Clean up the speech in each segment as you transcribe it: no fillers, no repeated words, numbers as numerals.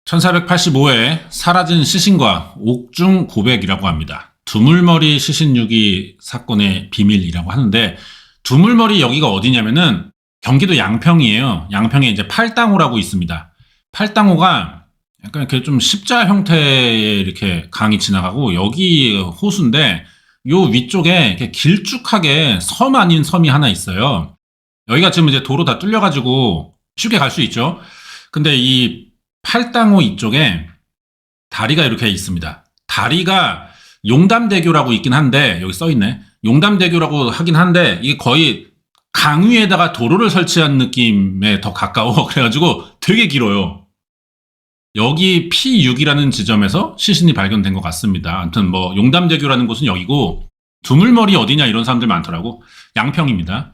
1485회 사라진 시신과 옥중 고백이라고 합니다. 두물머리 시신 유기 사건의 비밀이라고 하는데, 두물머리 여기가 어디냐면은 경기도 양평이에요. 양평에 이제 팔당호라고 있습니다. 팔당호가 약간 이렇게 좀 십자 형태의 이렇게 강이 지나가고, 여기 호수인데 요 위쪽에 이렇게 길쭉하게 섬 아닌 섬이 하나 있어요. 여기가 지금 이제 도로 다 뚫려가지고 쉽게 갈 수 있죠. 근데 이 팔당호 이쪽에 다리가 이렇게 있습니다. 다리가 용담대교라고 있긴 한데, 여기 써있네. 용담대교라고 하긴 한데, 이게 거의 강 위에다가 도로를 설치한 느낌에 더 가까워. 그래가지고 되게 길어요. 여기 P6이라는 지점에서 시신이 발견된 것 같습니다. 아무튼 뭐 용담대교라는 곳은 여기고, 두물머리 어디냐 이런 사람들 많더라고. 양평입니다.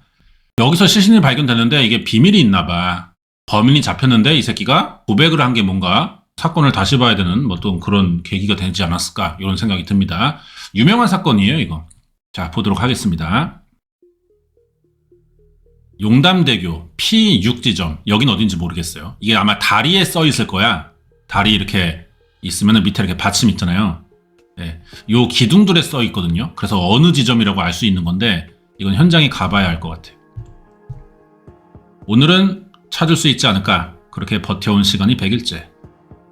여기서 시신이 발견됐는데 이게 비밀이 있나 봐. 범인이 잡혔는데 이 새끼가 고백을 한 게 뭔가 사건을 다시 봐야 되는 뭐 또 그런 계기가 되지 않았을까, 이런 생각이 듭니다. 유명한 사건이에요 이거. 자, 보도록 하겠습니다. 용담대교 P6 지점, 여긴 어딘지 모르겠어요. 이게 아마 다리에 써 있을 거야. 다리 이렇게 있으면 밑에 이렇게 받침 있잖아요. 네, 요 기둥들에 써 있거든요. 그래서 어느 지점이라고 알 수 있는 건데, 이건 현장에 가봐야 알 것 같아요. 오늘은 찾을 수 있지 않을까, 그렇게 버텨온 시간이 100일째.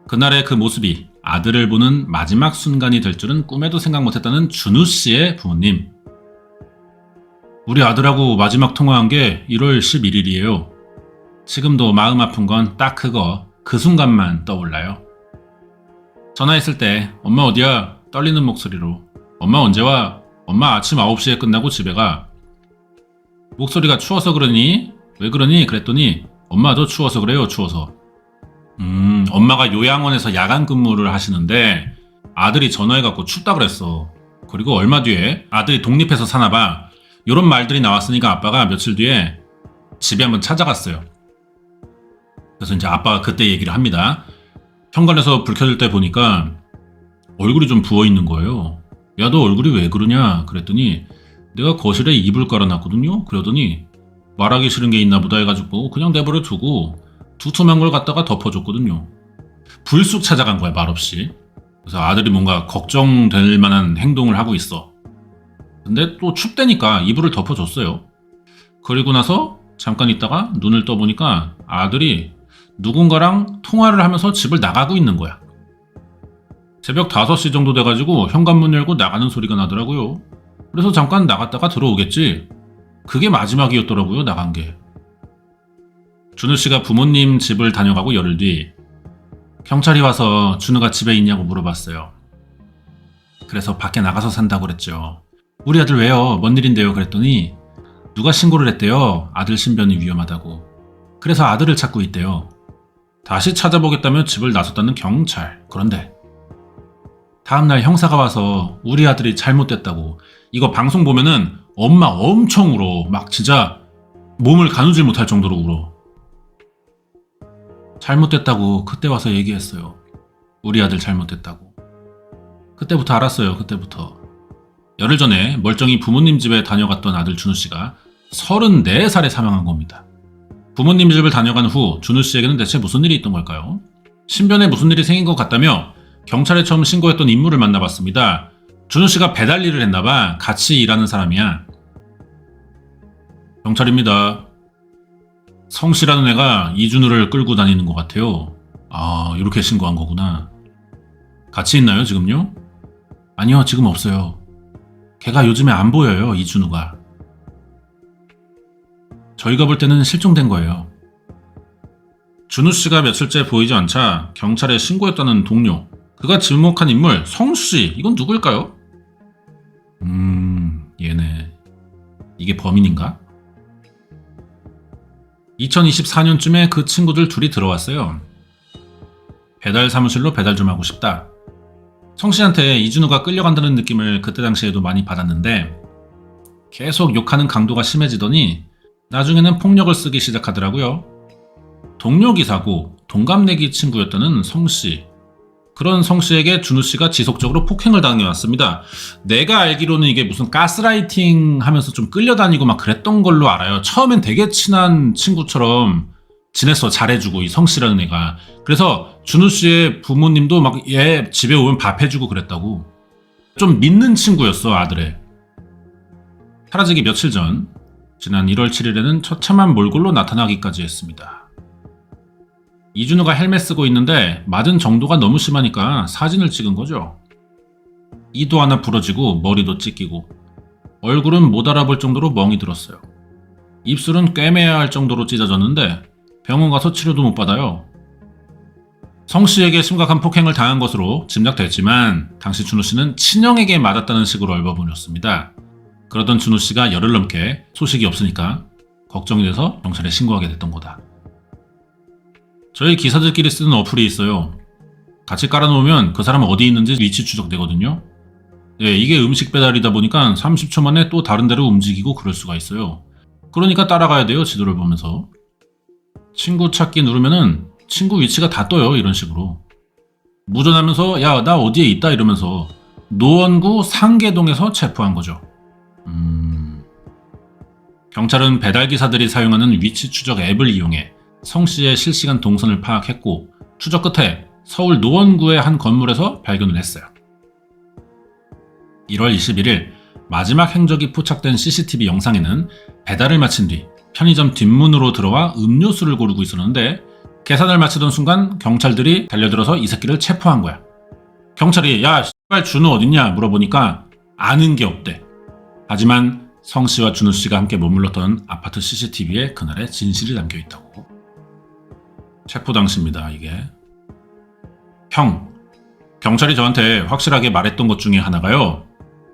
그날의 그 모습이 아들을 보는 마지막 순간이 될 줄은 꿈에도 생각 못했다는 준우 씨의 부모님. 우리 아들하고 마지막 통화한 게 1월 11일이에요. 지금도 마음 아픈 건 딱 그거, 그 순간만 떠올라요. 전화했을 때 엄마 어디야? 떨리는 목소리로. 엄마 언제 와? 엄마 아침 9시에 끝나고 집에 가. 목소리가 추워서 그러니? 왜 그러니? 그랬더니 엄마도 추워서 그래요, 추워서. 엄마가 요양원에서 야간 근무를 하시는데 아들이 전화해갖고 춥다 그랬어. 그리고 얼마 뒤에 아들이 독립해서 사나봐. 요런 말들이 나왔으니까 아빠가 며칠 뒤에 집에 한번 찾아갔어요. 그래서 이제 아빠가 그때 얘기를 합니다. 현관에서 불 켜질 때 보니까 얼굴이 좀 부어있는 거예요. 야, 너 얼굴이 왜 그러냐? 그랬더니 내가 거실에 이불 깔아놨거든요. 그러더니 말하기 싫은 게 있나 보다 해가지고 그냥 내버려 두고 두툼한 걸 갖다가 덮어줬거든요. 불쑥 찾아간 거야, 말없이. 그래서 아들이 뭔가 걱정될 만한 행동을 하고 있어. 근데 또 춥다니까 이불을 덮어줬어요. 그리고 나서 잠깐 있다가 눈을 떠보니까 아들이 누군가랑 통화를 하면서 집을 나가고 있는 거야. 새벽 5시 정도 돼가지고 현관문 열고 나가는 소리가 나더라고요. 그래서 잠깐 나갔다가 들어오겠지. 그게 마지막이었더라고요, 나간 게. 준우 씨가 부모님 집을 다녀가고 열흘 뒤 경찰이 와서 준우가 집에 있냐고 물어봤어요. 그래서 밖에 나가서 산다고 그랬죠. 우리 아들 왜요? 뭔 일인데요? 그랬더니 누가 신고를 했대요. 아들 신변이 위험하다고. 그래서 아들을 찾고 있대요. 다시 찾아보겠다며 집을 나섰다는 경찰. 그런데 다음날 형사가 와서 우리 아들이 잘못됐다고. 이거 방송 보면은 엄마 엄청 울어. 막 진짜 몸을 가누질 못할 정도로 울어. 잘못됐다고 그때 와서 얘기했어요. 우리 아들 잘못됐다고. 그때부터 알았어요. 그때부터. 열흘 전에 멀쩡히 부모님 집에 다녀갔던 아들 준우 씨가 34살에 사망한 겁니다. 부모님 집을 다녀간 후 준우 씨에게는 대체 무슨 일이 있던 걸까요? 신변에 무슨 일이 생긴 것 같다며 경찰에 처음 신고했던 인물을 만나봤습니다. 준우 씨가 배달 일을 했나봐. 같이 일하는 사람이야. 경찰입니다. 성씨라는 애가 이준우를 끌고 다니는 것 같아요. 아, 이렇게 신고한 거구나. 같이 있나요, 지금요? 아니요, 지금 없어요. 걔가 요즘에 안 보여요, 이준우가. 저희가 볼 때는 실종된 거예요. 준우 씨가 며칠째 보이지 않자 경찰에 신고했다는 동료. 그가 지목한 인물, 성씨. 이건 누굴까요? 얘네. 이게 범인인가? 2024년쯤에 그 친구들 둘이 들어왔어요. 배달 사무실로 배달 좀 하고 싶다. 성씨한테 이준우가 끌려간다는 느낌을 그때 당시에도 많이 받았는데 계속 욕하는 강도가 심해지더니 나중에는 폭력을 쓰기 시작하더라고요. 동료 기사고 동갑내기 친구였다는 성씨. 그런 성씨에게 준우씨가 지속적으로 폭행을 당해왔습니다. 내가 알기로는 이게 무슨 가스라이팅 하면서 좀 끌려다니고 막 그랬던 걸로 알아요. 처음엔 되게 친한 친구처럼 지냈어. 잘해주고 이 성씨라는 애가. 그래서 준우 씨의 부모님도 막 얘 집에 오면 밥 해주고 그랬다고. 좀 믿는 친구였어 아들의. 사라지기 며칠 전 지난 1월 7일에는 처참한 몰골로 나타나기까지 했습니다. 이준우가 헬멧 쓰고 있는데 맞은 정도가 너무 심하니까 사진을 찍은 거죠. 이도 하나 부러지고 머리도 찢기고 얼굴은 못 알아볼 정도로 멍이 들었어요. 입술은 꿰매야 할 정도로 찢어졌는데 병원 가서 치료도 못 받아요. 성 씨에게 심각한 폭행을 당한 것으로 짐작됐지만 당시 준우 씨는 친형에게 맞았다는 식으로 얼버무렸습니다. 그러던 준우 씨가 열흘 넘게 소식이 없으니까 걱정이 돼서 경찰에 신고하게 됐던 거다. 저희 기사들끼리 쓰는 어플이 있어요. 같이 깔아놓으면 그 사람 어디 있는지 위치 추적되거든요. 예, 이게 음식 배달이다 보니까 30초 만에 또 다른 데로 움직이고 그럴 수가 있어요. 그러니까 따라가야 돼요, 지도를 보면서. 친구 찾기 누르면은 친구 위치가 다 떠요, 이런 식으로. 무전하면서 야, 나 어디에 있다 이러면서 노원구 상계동에서 체포한 거죠. 경찰은 배달기사들이 사용하는 위치 추적 앱을 이용해 성 씨의 실시간 동선을 파악했고 추적 끝에 서울 노원구의 한 건물에서 발견을 했어요. 1월 21일 마지막 행적이 포착된 CCTV 영상에는 배달을 마친 뒤 편의점 뒷문으로 들어와 음료수를 고르고 있었는데 계산을 마치던 순간 경찰들이 달려들어서 이 새끼를 체포한 거야. 경찰이 야 씨발 준우 어딨냐 물어보니까 아는 게 없대. 하지만 성 씨와 준우 씨가 함께 머물렀던 아파트 CCTV에 그날의 진실이 담겨있다고. 체포 당시입니다. 이게. 형, 경찰이 저한테 확실하게 말했던 것 중에 하나가요.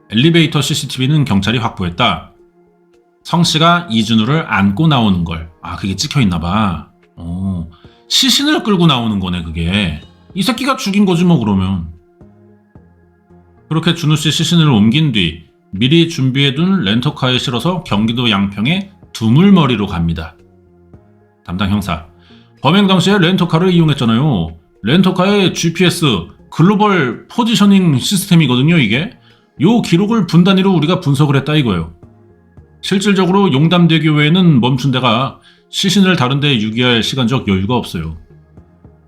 엘리베이터 CCTV는 경찰이 확보했다. 성 씨가 이준우를 안고 나오는 걸. 아, 그게 찍혀있나 봐. 시신을 끌고 나오는 거네, 그게. 이 새끼가 죽인 거지 뭐 그러면. 그렇게 준우 씨 시신을 옮긴 뒤 미리 준비해둔 렌터카에 실어서 경기도 양평의 두물머리로 갑니다. 담당 형사. 범행 당시에 렌터카를 이용했잖아요. 렌터카의 GPS, 글로벌 포지셔닝 시스템이거든요, 이게. 요 기록을 분 단위로 우리가 분석을 했다 이거예요. 실질적으로 용담대교 외에는 멈춘 데가 시신을 다른 데 유기할 시간적 여유가 없어요.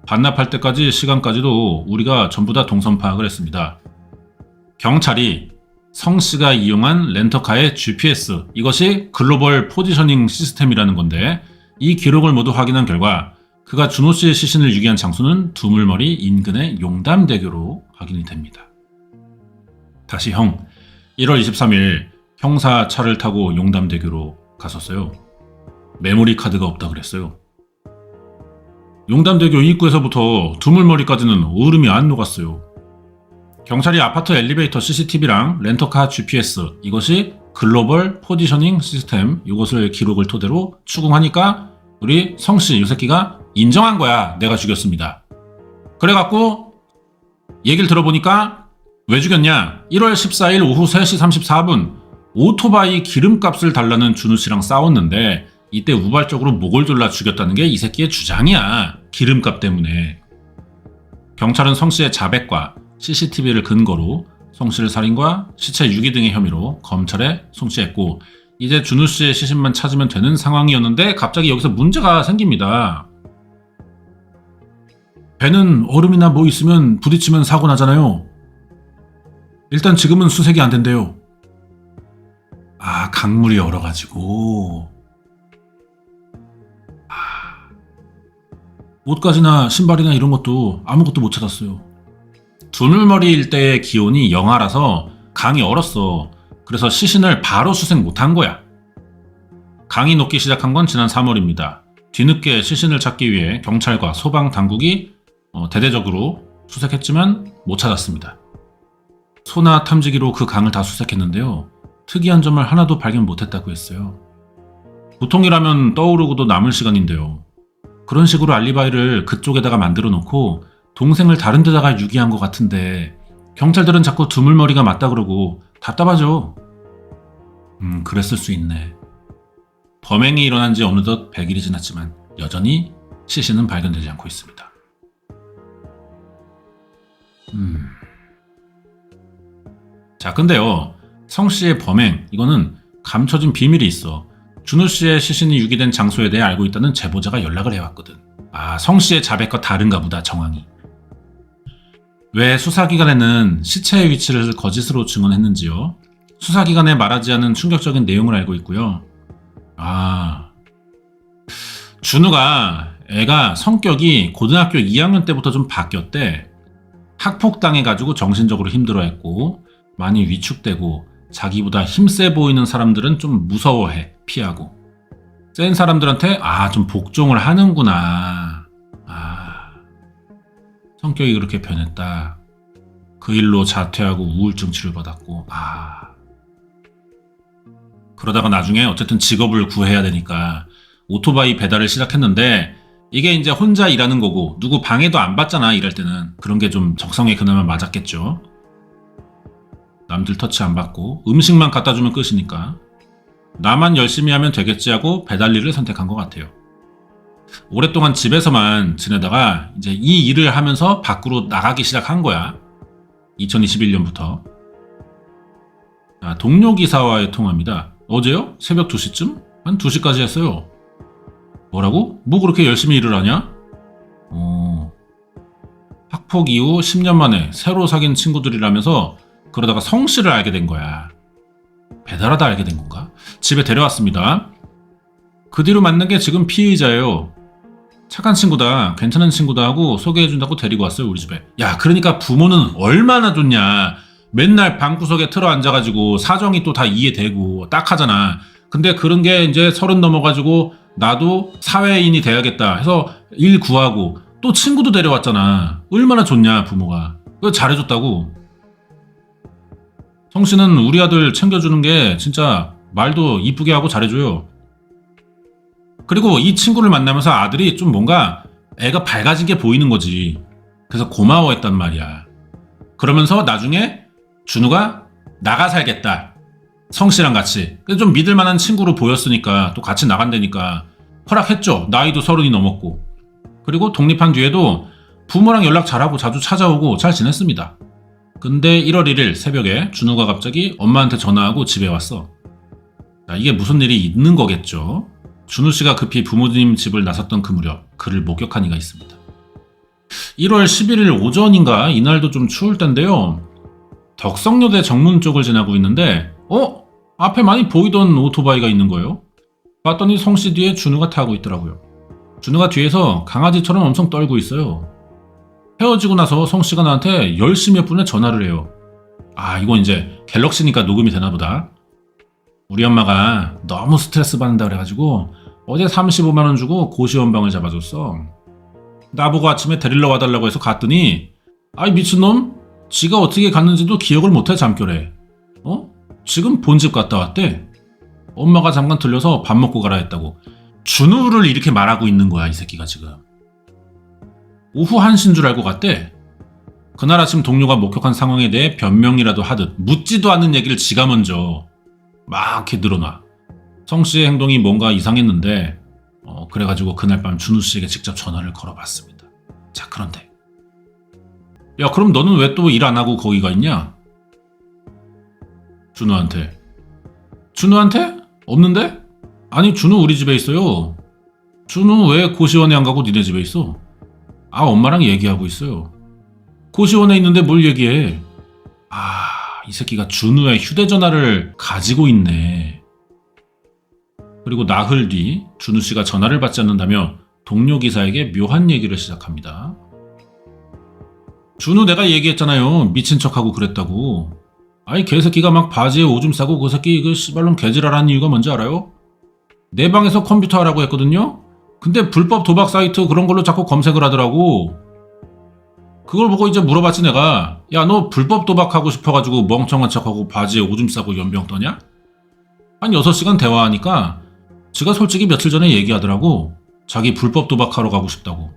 반납할 때까지 시간까지도 우리가 전부 다 동선 파악을 했습니다. 경찰이 성 씨가 이용한 렌터카의 GPS, 이것이 글로벌 포지셔닝 시스템이라는 건데 이 기록을 모두 확인한 결과 그가 준호 씨의 시신을 유기한 장소는 두물머리 인근의 용담대교로 확인이 됩니다. 다시 형, 1월 23일 형사 차를 타고 용담대교로 갔었어요. 메모리 카드가 없다 그랬어요. 용담대교 입구에서부터 두물머리까지는 얼음이 안 녹았어요. 경찰이 아파트 엘리베이터 CCTV랑 렌터카 GPS, 이것이 글로벌 포지셔닝 시스템, 이것을 기록을 토대로 추궁하니까 우리 성씨 이 새끼가 인정한 거야. 내가 죽였습니다. 그래갖고 얘기를 들어보니까 왜 죽였냐? 1월 14일 오후 3시 34분 오토바이 기름값을 달라는 준우 씨랑 싸웠는데 이때 우발적으로 목을 졸라 죽였다는 게 이 새끼의 주장이야. 기름값 때문에. 경찰은 성 씨의 자백과 CCTV를 근거로 성 씨를 살인과 시체 유기 등의 혐의로 검찰에 송치했고 이제 준우 씨의 시신만 찾으면 되는 상황이었는데 갑자기 여기서 문제가 생깁니다. 배는 얼음이나 뭐 있으면 부딪히면 사고 나잖아요. 일단 지금은 수색이 안 된대요. 아, 강물이 얼어가지고. 옷가지나 신발이나 이런 것도 아무것도 못 찾았어요. 두물머리 일대의 기온이 영하라서 강이 얼었어. 그래서 시신을 바로 수색 못한 거야. 강이 녹기 시작한 건 지난 3월입니다. 뒤늦게 시신을 찾기 위해 경찰과 소방 당국이 대대적으로 수색했지만 못 찾았습니다. 소나 탐지기로 그 강을 다 수색했는데요. 특이한 점을 하나도 발견 못했다고 했어요. 보통이라면 떠오르고도 남을 시간인데요. 그런 식으로 알리바이를 그쪽에다가 만들어 놓고 동생을 다른 데다가 유기한 것 같은데 경찰들은 자꾸 두물머리가 맞다 그러고 답답하죠. 그랬을 수 있네. 범행이 일어난 지 어느덧 100일이 지났지만 여전히 시신은 발견되지 않고 있습니다. 자, 근데요. 성 씨의 범행, 이거는 감춰진 비밀이 있어. 준우 씨의 시신이 유기된 장소에 대해 알고 있다는 제보자가 연락을 해왔거든. 아, 성 씨의 자백과 다른가 보다, 정황이. 왜 수사기관에는 시체의 위치를 거짓으로 증언했는지요? 수사기관에 말하지 않은 충격적인 내용을 알고 있고요. 준우가 애가 성격이 고등학교 2학년 때부터 좀 바뀌었대. 학폭당해가지고 정신적으로 힘들어했고 많이 위축되고 자기보다 힘세 보이는 사람들은 좀 무서워해, 피하고. 센 사람들한테 좀 복종을 하는구나. 성격이 그렇게 변했다. 그 일로 자퇴하고 우울증 치료받았고. 그러다가 나중에 어쨌든 직업을 구해야 되니까 오토바이 배달을 시작했는데 이게 이제 혼자 일하는 거고 누구 방해도 안 받잖아, 일할 때는. 그런 게 좀 적성에 그나마 맞았겠죠. 남들 터치 안 받고 음식만 갖다 주면 끝이니까 나만 열심히 하면 되겠지 하고 배달 일을 선택한 것 같아요. 오랫동안 집에서만 지내다가 이제 이 일을 하면서 밖으로 나가기 시작한 거야. 2021년부터. 동료 기사와의 통화입니다. 어제요? 새벽 2시쯤? 한 2시까지 했어요. 뭐라고? 뭐 그렇게 열심히 일을 하냐? 학폭 이후 10년 만에 새로 사귄 친구들이라면서 그러다가 성 씨를 알게 된 거야. 배달하다 알게 된 건가? 집에 데려왔습니다. 그 뒤로 만난 게 지금 피해자예요. 착한 친구다, 괜찮은 친구다 하고 소개해준다고 데리고 왔어요, 우리 집에. 야, 그러니까 부모는 얼마나 좋냐. 맨날 방구석에 틀어 앉아가지고 사정이 또 다 이해되고 딱 하잖아. 근데 그런 게 이제 30 넘어가지고 나도 사회인이 돼야겠다 해서 일 구하고 또 친구도 데려왔잖아. 얼마나 좋냐, 부모가. 그거 잘해줬다고. 성씨는 우리 아들 챙겨주는 게 진짜 말도 이쁘게 하고 잘해줘요. 그리고 이 친구를 만나면서 아들이 좀 뭔가 애가 밝아진 게 보이는 거지. 그래서 고마워했단 말이야. 그러면서 나중에 준우가 나가 살겠다. 성씨랑 같이. 좀 믿을 만한 친구로 보였으니까 또 같이 나간다니까 허락했죠. 나이도 30이 넘었고. 그리고 독립한 뒤에도 부모랑 연락 잘하고 자주 찾아오고 잘 지냈습니다. 근데 1월 1일 새벽에 준우가 갑자기 엄마한테 전화하고 집에 왔어. 이게 무슨 일이 있는 거겠죠. 준우 씨가 급히 부모님 집을 나섰던 그 무렵 그를 목격한 이가 있습니다. 1월 11일 오전인가 이날도 좀 추울 텐데요. 덕성여대 정문 쪽을 지나고 있는데 앞에 많이 보이던 오토바이가 있는 거예요. 봤더니 성씨 뒤에 준우가 타고 있더라고요. 준우가 뒤에서 강아지처럼 엄청 떨고 있어요. 헤어지고 나서 성씨가 나한테 10시 몇 분에 전화를 해요. 이건 이제 갤럭시니까 녹음이 되나 보다. 우리 엄마가 너무 스트레스 받는다 그래가지고 어제 35만 원 주고 고시원방을 잡아줬어. 나보고 아침에 데리러 와달라고 해서 갔더니 미친놈? 지가 어떻게 갔는지도 기억을 못해, 잠결에. 지금 본집 갔다 왔대. 엄마가 잠깐 들려서 밥 먹고 가라 했다고. 준우를 이렇게 말하고 있는 거야, 이 새끼가 지금. 오후 1시인 줄 알고 갔대. 그날 아침 동료가 목격한 상황에 대해 변명이라도 하듯 묻지도 않는 얘기를 지가 먼저 막 이렇게 늘어놔. 성씨의 행동이 뭔가 이상했는데 그래가지고 그날 밤 준우씨에게 직접 전화를 걸어봤습니다. 자, 그런데 야, 그럼 너는 왜 또 일 안 하고 거기 가 있냐? 준우한테. 준우한테? 없는데? 아니, 준우 우리 집에 있어요. 준우 왜 고시원에 안 가고 니네 집에 있어? 엄마랑 얘기하고 있어요. 고시원에 있는데 뭘 얘기해? 이 새끼가 준우의 휴대전화를 가지고 있네. 그리고 나흘 뒤 준우씨가 전화를 받지 않는다며 동료 기사에게 묘한 얘기를 시작합니다. 준우 내가 얘기했잖아요. 미친 척하고 그랬다고. 개새끼가 막 바지에 오줌 싸고 그 새끼 그 씨발놈 개지랄하는 이유가 뭔지 알아요? 내 방에서 컴퓨터 하라고 했거든요? 근데 불법 도박 사이트 그런 걸로 자꾸 검색을 하더라고. 그걸 보고 이제 물어봤지 내가. 야, 너 불법 도박하고 싶어가지고 멍청한 척하고 바지에 오줌 싸고 연병 떠냐? 한 6시간 대화하니까 지가 솔직히 며칠 전에 얘기하더라고. 자기 불법 도박하러 가고 싶다고.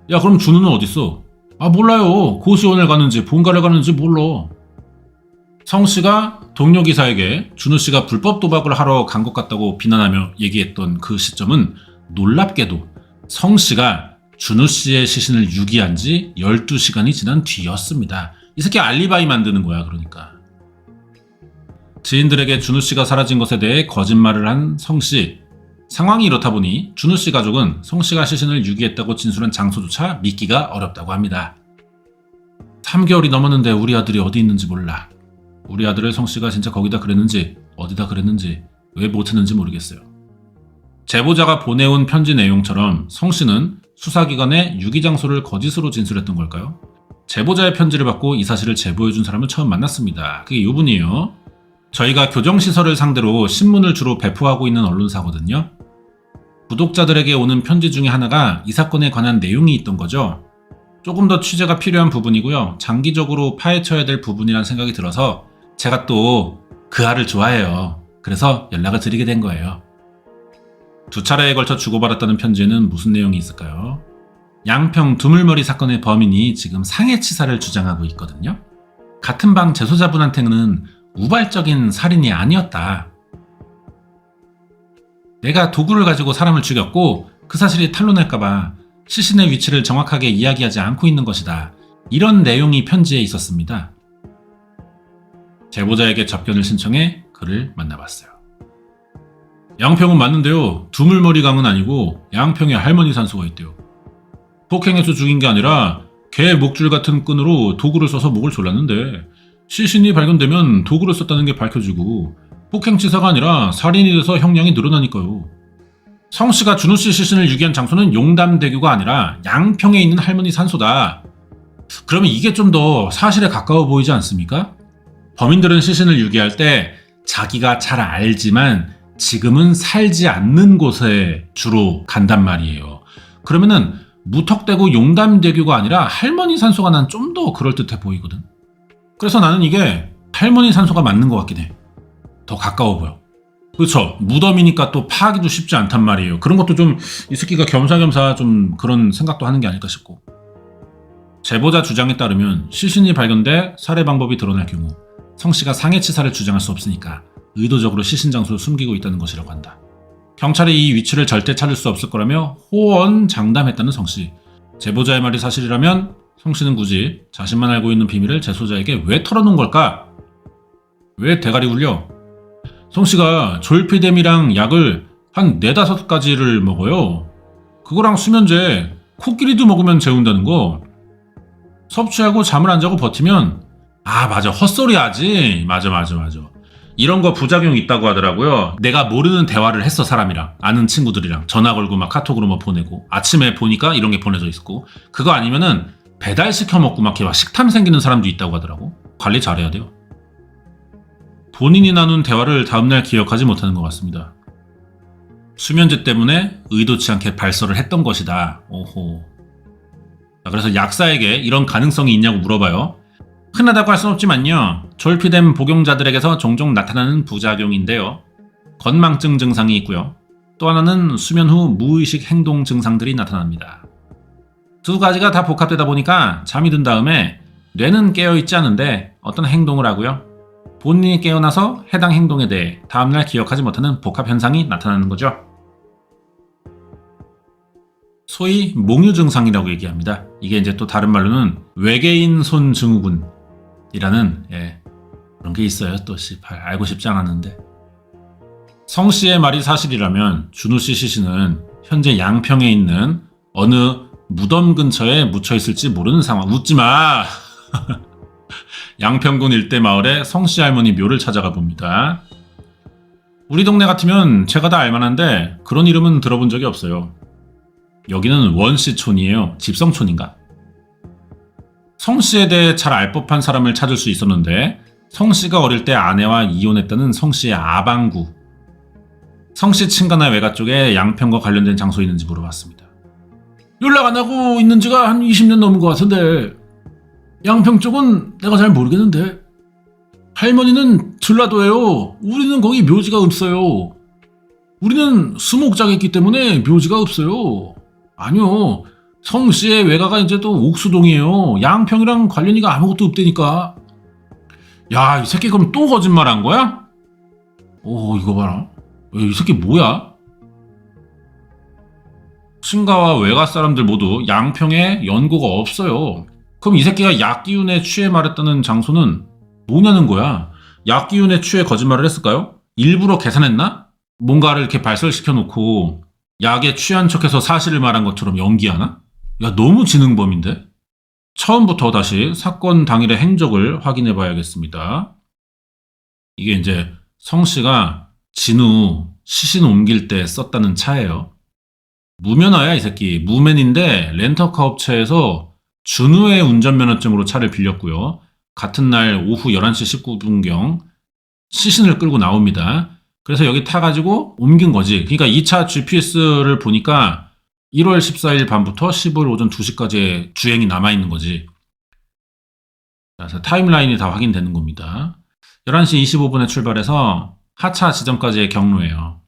야, 그럼 준우는 어딨어? 몰라요. 고시원을 가는지 본가를 가는지 몰라. 성씨가 동료 기사에게 준우씨가 불법 도박을 하러 간 것 같다고 비난하며 얘기했던 그 시점은 놀랍게도 성씨가 준우씨의 시신을 유기한 지 12시간이 지난 뒤였습니다. 이 새끼 알리바이 만드는 거야, 그러니까. 지인들에게 준우 씨가 사라진 것에 대해 거짓말을 한 성 씨. 상황이 이렇다 보니 준우 씨 가족은 성 씨가 시신을 유기했다고 진술한 장소조차 믿기가 어렵다고 합니다. 3개월이 넘었는데 우리 아들이 어디 있는지 몰라. 우리 아들을 성 씨가 진짜 거기다 그랬는지 어디다 그랬는지 왜 못했는지 모르겠어요. 제보자가 보내온 편지 내용처럼 성 씨는 수사기관에 유기 장소를 거짓으로 진술했던 걸까요? 제보자의 편지를 받고 이 사실을 제보해준 사람을 처음 만났습니다. 그게 이분이에요. 저희가 교정시설을 상대로 신문을 주로 배포하고 있는 언론사거든요. 구독자들에게 오는 편지 중에 하나가 이 사건에 관한 내용이 있던 거죠. 조금 더 취재가 필요한 부분이고요. 장기적으로 파헤쳐야 될 부분이란 생각이 들어서 제가 또 그 아를 좋아해요. 그래서 연락을 드리게 된 거예요. 2차례에 걸쳐 주고받았다는 편지에는 무슨 내용이 있을까요? 양평 두물머리 사건의 범인이 지금 상해치사를 주장하고 있거든요. 같은 방 재소자분한테는 우발적인 살인이 아니었다. 내가 도구를 가지고 사람을 죽였고 그 사실이 탄로날까봐 시신의 위치를 정확하게 이야기하지 않고 있는 것이다. 이런 내용이 편지에 있었습니다. 제보자에게 접견을 신청해 그를 만나봤어요. 양평은 맞는데요. 두물머리 강은 아니고 양평에 할머니 산소가 있대요. 폭행해서 죽인 게 아니라 개 목줄 같은 끈으로 도구를 써서 목을 졸랐는데 시신이 발견되면 도구를 썼다는 게 밝혀지고 폭행치사가 아니라 살인이 돼서 형량이 늘어나니까요. 성씨가 준우씨 시신을 유기한 장소는 용담대교가 아니라 양평에 있는 할머니 산소다. 그러면 이게 좀 더 사실에 가까워 보이지 않습니까? 범인들은 시신을 유기할 때 자기가 잘 알지만 지금은 살지 않는 곳에 주로 간단 말이에요. 그러면은 무턱대고 용담대교가 아니라 할머니 산소가 난 좀 더 그럴듯해 보이거든. 그래서 나는 이게 할머니 산소가 맞는 것 같긴 해. 더 가까워 보여. 그렇죠. 무덤이니까 또 파하기도 쉽지 않단 말이에요. 그런 것도 좀 이 새끼가 겸사겸사 좀 그런 생각도 하는 게 아닐까 싶고. 제보자 주장에 따르면 시신이 발견돼 살해 방법이 드러날 경우 성씨가 상해치사를 주장할 수 없으니까 의도적으로 시신 장소를 숨기고 있다는 것이라고 한다. 경찰이 이 위치를 절대 찾을 수 없을 거라며 호언장담했다는 성씨. 제보자의 말이 사실이라면 성씨는 굳이 자신만 알고 있는 비밀을 재소자에게 왜 털어놓은 걸까? 왜 대가리 굴려? 성씨가 졸피뎀이랑 약을 한 4-5가지를 먹어요. 그거랑 수면제, 코끼리도 먹으면 재운다는 거. 섭취하고 잠을 안 자고 버티면 맞아, 헛소리 하지. 맞아. 이런 거 부작용 있다고 하더라고요. 내가 모르는 대화를 했어, 사람이랑. 아는 친구들이랑 전화 걸고 막 카톡으로 뭐 보내고 아침에 보니까 이런 게 보내져 있었고, 그거 아니면은 배달시켜 먹고 막 식탐 생기는 사람도 있다고 하더라고. 관리 잘해야 돼요. 본인이 나눈 대화를 다음날 기억하지 못하는 것 같습니다. 수면제 때문에 의도치 않게 발설을 했던 것이다. 오호. 그래서 약사에게 이런 가능성이 있냐고 물어봐요. 흔하다고 할 수는 없지만요. 졸피뎀 복용자들에게서 종종 나타나는 부작용인데요. 건망증 증상이 있고요. 또 하나는 수면 후 무의식 행동 증상들이 나타납니다. 2가지가 다 복합되다 보니까 잠이 든 다음에 뇌는 깨어있지 않은데 어떤 행동을 하고요. 본인이 깨어나서 해당 행동에 대해 다음날 기억하지 못하는 복합현상이 나타나는 거죠. 소위 몽유 증상이라고 얘기합니다. 이게 이제 또 다른 말로는 외계인 손 증후군이라는 그런 게 있어요. 또 알고 싶지 않았는데. 성 씨의 말이 사실이라면 준우 씨 시신은 현재 양평에 있는 어느 무덤 근처에 묻혀 있을지 모르는 상황. 웃지 마. 양평군 일대 마을에 성 씨 할머니 묘를 찾아가 봅니다. 우리 동네 같으면 제가 다 알만한데 그런 이름은 들어본 적이 없어요. 여기는 원씨촌이에요. 집성촌인가? 성씨에 대해 잘 알 법한 사람을 찾을 수 있었는데 성씨가 어릴 때 아내와 이혼했다는 성씨의 아방구. 성씨 친가나 외가 쪽에 양평과 관련된 장소 있는지 물어봤습니다. 연락 안 하고 있는 지가 한 20년 넘은 것 같은데 양평 쪽은 내가 잘 모르겠는데. 할머니는 전라도예요. 우리는 거기 묘지가 없어요. 우리는 수목장했기 때문에 묘지가 없어요. 아니요. 성씨의 외가가 이제 또 옥수동이에요. 양평이랑 관련이가 아무것도 없다니까. 야, 이 새끼 그럼 또 거짓말한 거야? 이거 봐라. 이 새끼 뭐야? 친가와 외가 사람들 모두 양평에 연고가 없어요. 그럼 이 새끼가 약 기운에 취해 말했다는 장소는 뭐냐는 거야. 약 기운에 취해 거짓말을 했을까요? 일부러 계산했나? 뭔가를 이렇게 발설시켜 놓고 약에 취한 척해서 사실을 말한 것처럼 연기하나? 야, 너무 지능범인데? 처음부터 다시 사건 당일의 행적을 확인해 봐야겠습니다. 이게 이제 성 씨가 진우 시신 옮길 때 썼다는 차예요. 무면허야, 이 새끼. 무맨인데 렌터카 업체에서 준우의 운전면허증으로 차를 빌렸고요. 같은 날 오후 11시 19분경 시신을 끌고 나옵니다. 그래서 여기 타가지고 옮긴 거지. 그러니까 2차 GPS를 보니까 1월 14일 밤부터 15일 오전 2시까지의 주행이 남아있는 거지. 그래서 타임라인이 다 확인되는 겁니다. 11시 25분에 출발해서 하차 지점까지의 경로예요.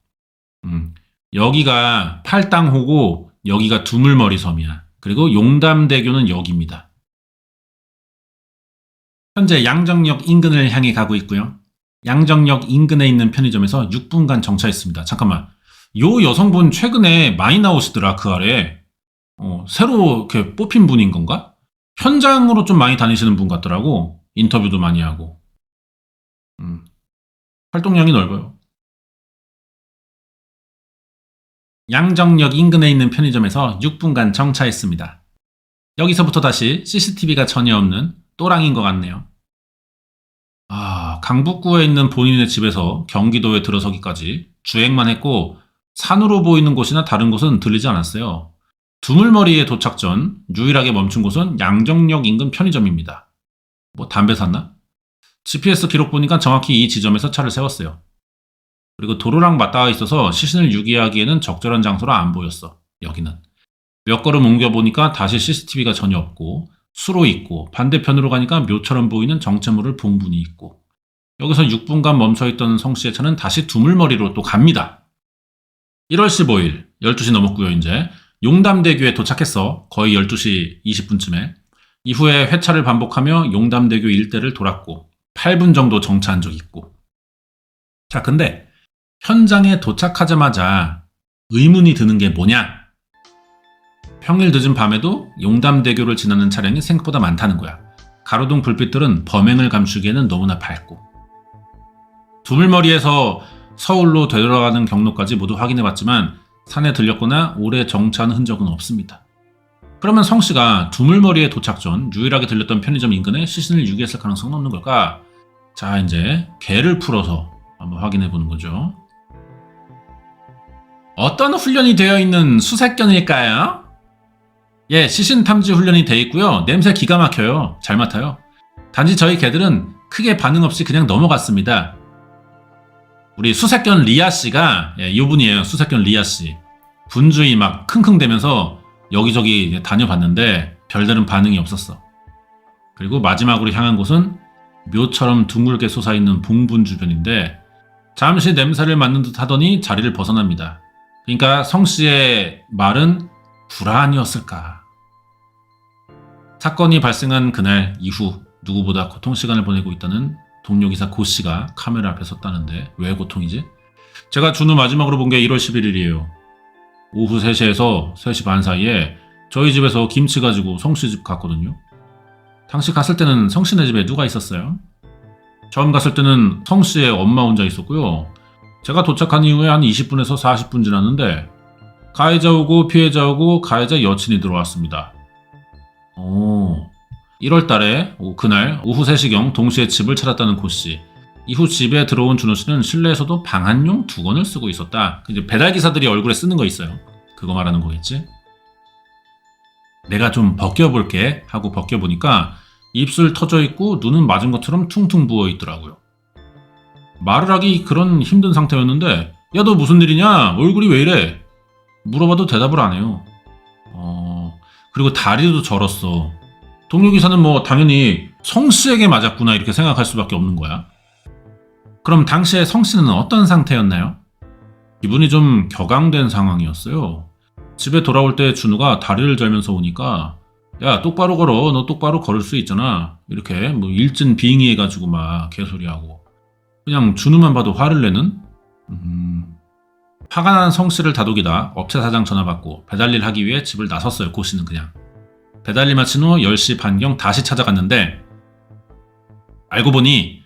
여기가 팔당호고 여기가 두물머리 섬이야. 그리고 용담대교는 여기입니다. 현재 양정역 인근을 향해 가고 있고요. 양정역 인근에 있는 편의점에서 6분간 정차했습니다. 잠깐만. 요 여성분 최근에 많이 나오시더라, 그 아래. 새로 이렇게 뽑힌 분인 건가? 현장으로 좀 많이 다니시는 분 같더라고. 인터뷰도 많이 하고. 활동량이 넓어요. 양정역 인근에 있는 편의점에서 6분간 정차했습니다. 여기서부터 다시 CCTV가 전혀 없는 또랑인 것 같네요. 강북구에 있는 본인의 집에서 경기도에 들어서기까지 주행만 했고 산으로 보이는 곳이나 다른 곳은 들리지 않았어요. 두물머리에 도착 전 유일하게 멈춘 곳은 양정역 인근 편의점입니다. 뭐 담배 샀나? GPS 기록 보니까 정확히 이 지점에서 차를 세웠어요. 그리고 도로랑 맞닿아 있어서 시신을 유기하기에는 적절한 장소라 안 보였어. 여기는. 몇 걸음 옮겨보니까 다시 CCTV가 전혀 없고 수로 있고 반대편으로 가니까 묘처럼 보이는 정체물을 본 분이 있고 여기서 6분간 멈춰있던 성씨의 차는 다시 두물머리로 또 갑니다. 1월 15일 12시 넘었고요. 이제 용담대교에 도착했어. 거의 12시 20분쯤에. 이후에 회차를 반복하며 용담대교 일대를 돌았고 8분 정도 정차한 적이 있고. 자, 근데 현장에 도착하자마자 의문이 드는 게 뭐냐? 평일 늦은 밤에도 용담대교를 지나는 차량이 생각보다 많다는 거야. 가로등 불빛들은 범행을 감추기에는 너무나 밝고. 두물머리에서 서울로 되돌아가는 경로까지 모두 확인해봤지만 산에 들렸거나 오래 정차한 흔적은 없습니다. 그러면 성씨가 두물머리에 도착 전 유일하게 들렸던 편의점 인근에 시신을 유기했을 가능성은 없는 걸까? 자, 이제 개를 풀어서 한번 확인해보는 거죠. 어떤 훈련이 되어 있는 수색견일까요? 예, 시신 탐지 훈련이 되어 있고요. 냄새 기가 막혀요. 잘 맡아요. 단지 저희 개들은 크게 반응 없이 그냥 넘어갔습니다. 우리 수색견 리아씨가, 예, 이분이에요. 수색견 리아씨. 분주히 막 킁킁대면서 여기저기 다녀봤는데 별다른 반응이 없었어. 그리고 마지막으로 향한 곳은 묘처럼 둥글게 솟아있는 봉분 주변인데 잠시 냄새를 맡는 듯 하더니 자리를 벗어납니다. 그러니까 성씨의 말은 불안이었을까. 사건이 발생한 그날 이후 누구보다 고통시간을 보내고 있다는 동료기사 고씨가 카메라 앞에 섰다는데 왜 고통이지? 제가 준우 마지막으로 본 게 1월 11일이에요. 오후 3시에서 3시 반 사이에 저희 집에서 김치 가지고 성씨 집 갔거든요. 당시 갔을 때는 성씨네 집에 누가 있었어요? 처음 갔을 때는 성씨의 엄마 혼자 있었고요. 제가 도착한 이후에 한 20분에서 40분 지났는데 가해자 오고 피해자 오고 가해자 여친이 들어왔습니다. 1월 달에 그날 오후 3시경 동시에 집을 찾았다는 고씨. 이후 집에 들어온 준호씨는 실내에서도 방한용 두건을 쓰고 있었다. 이제 배달기사들이 얼굴에 쓰는 거 있어요. 그거 말하는 거겠지? 내가 좀 벗겨볼게 하고 벗겨보니까 입술 터져 있고 눈은 맞은 것처럼 퉁퉁 부어 있더라고요. 말을 하기 그런 힘든 상태였는데 야, 너 무슨 일이냐? 얼굴이 왜 이래? 물어봐도 대답을 안 해요. 그리고 다리도 절었어. 동료기사는 뭐 당연히 성씨에게 맞았구나 이렇게 생각할 수밖에 없는 거야. 그럼 당시에 성씨는 어떤 상태였나요? 기분이 좀 격앙된 상황이었어요. 집에 돌아올 때 준우가 다리를 절면서 오니까 야, 똑바로 걸어. 너 똑바로 걸을 수 있잖아. 이렇게 뭐 일진 빙의해가지고 막 개소리하고 그냥 준우만 봐도 화를 내는? 화가 난 성씨를 다독이다 업체 사장 전화 받고 배달일 하기 위해 집을 나섰어요. 고씨는 그냥. 배달일 마친 후 10시 반경 다시 찾아갔는데 알고 보니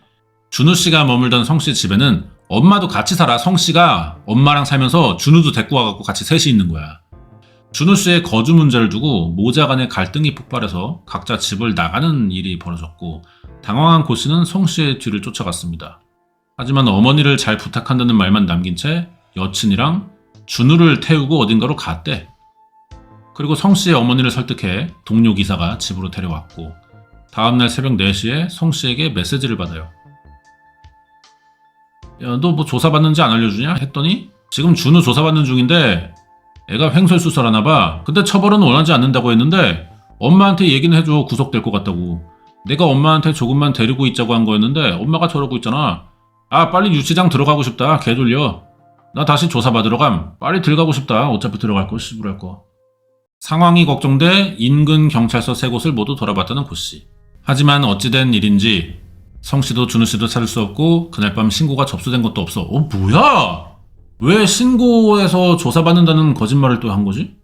준우 씨가 머물던 성씨 집에는 엄마도 같이 살아. 성씨가 엄마랑 살면서 준우도 데리고 와갖고 같이 셋이 있는 거야. 준우 씨의 거주 문제를 두고 모자 간의 갈등이 폭발해서 각자 집을 나가는 일이 벌어졌고, 당황한 고 씨는 성 씨의 뒤를 쫓아갔습니다. 하지만 어머니를 잘 부탁한다는 말만 남긴 채 여친이랑 준우를 태우고 어딘가로 갔대. 그리고 성 씨의 어머니를 설득해 동료 기사가 집으로 데려왔고, 다음날 새벽 4시에 성 씨에게 메시지를 받아요. 야, 너 뭐 조사받는지 안 알려주냐? 했더니 지금 준우 조사받는 중인데 애가 횡설수설하나 봐. 근데 처벌은 원하지 않는다고 했는데 엄마한테 얘기는 해줘. 구속될 것 같다고. 내가 엄마한테 조금만 데리고 있자고 한 거였는데 엄마가 저러고 있잖아. 아, 빨리 유치장 들어가고 싶다. 개 졸려. 나 다시 조사받으러 감. 빨리 들어가고 싶다. 어차피 들어갈 거 씨부랄 거. 상황이 걱정돼 인근 경찰서 3곳을 모두 돌아봤다는 고씨. 하지만 어찌된 일인지 성씨도 준우씨도 찾을 수 없고 그날 밤 신고가 접수된 것도 없어. 뭐야? 왜 신고해서 조사받는다는 거짓말을 또 한 거지?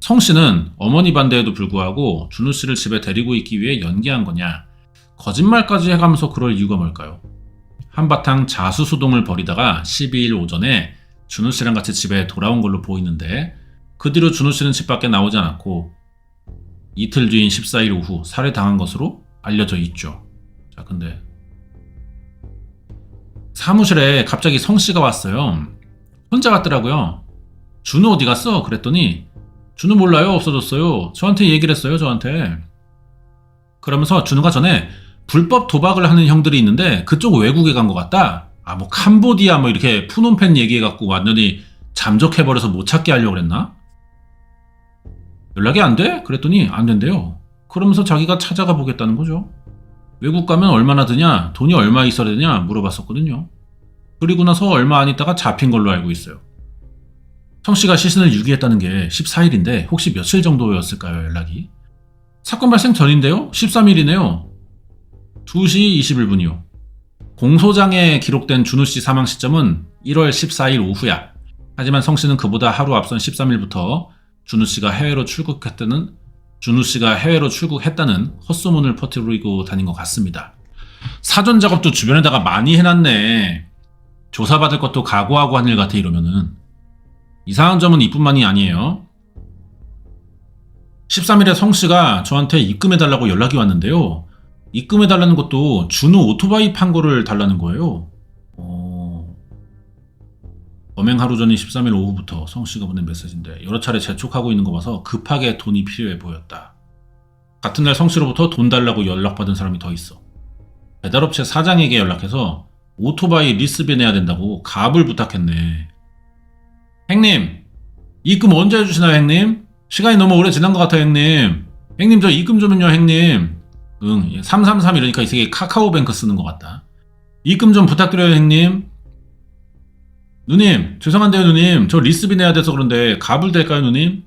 성씨는 어머니 반대에도 불구하고 준우씨를 집에 데리고 있기 위해 연기한 거냐, 거짓말까지 해가면서 그럴 이유가 뭘까요? 한바탕 자수소동을 벌이다가 12일 오전에 준우씨랑 같이 집에 돌아온 걸로 보이는데, 그 뒤로 준우씨는 집 밖에 나오지 않았고 이틀 뒤인 14일 오후 살해당한 것으로 알려져 있죠. 자, 근데 사무실에 갑자기 성씨가 왔어요. 혼자 왔더라고요. 준우 어디 갔어? 그랬더니 준우 몰라요. 없어졌어요. 저한테 얘기를 했어요. 저한테. 그러면서 준우가 전에 불법 도박을 하는 형들이 있는데 그쪽 외국에 간 것 같다. 아, 뭐 캄보디아 뭐 이렇게 푸놈펜 얘기해갖고 완전히 잠적해버려서 못 찾게 하려고 그랬나? 연락이 안 돼? 그랬더니 안 된대요. 그러면서 자기가 찾아가 보겠다는 거죠. 외국 가면 얼마나 드냐? 돈이 얼마 있어야 되냐? 물어봤었거든요. 그리고 나서 얼마 안 있다가 잡힌 걸로 알고 있어요. 성씨가 시신을 유기했다는 게 14일인데 혹시 며칠 정도였을까요? 연락이? 사건 발생 전인데요? 13일이네요. 2시 21분이요. 공소장에 기록된 준우씨 사망 시점은 1월 14일 오후야. 하지만 성씨는 그보다 하루 앞선 13일부터 준우씨가 해외로 출국했다는 헛소문을 퍼뜨리고 다닌 것 같습니다. 사전 작업도 주변에다가 많이 해놨네. 조사받을 것도 각오하고 한 일 같아. 이러면은 이상한 점은 이뿐만이 아니에요. 13일에 성씨가 저한테 입금해달라고 연락이 왔는데요. 입금해달라는 것도 준우 오토바이 판 거를 달라는 거예요. 범행 하루 전인 13일 오후부터 성씨가 보낸 메시지인데 여러 차례 재촉하고 있는 거 봐서 급하게 돈이 필요해 보였다. 같은 날 성씨로부터 돈 달라고 연락받은 사람이 더 있어. 배달업체 사장에게 연락해서 오토바이 리스비 내야 된다고 갑을 부탁했네. 형님, 입금 언제 해주시나요, 형님? 시간이 너무 오래 지난 것 같아요, 형님. 형님, 저 입금 좀요, 형님. 응, 333 이러니까 이 새끼 카카오뱅크 쓰는 것 같다. 입금 좀 부탁드려요, 형님. 누님, 죄송한데요, 누님. 저 리스비 내야 돼서 그런데 갑을 될까요, 누님?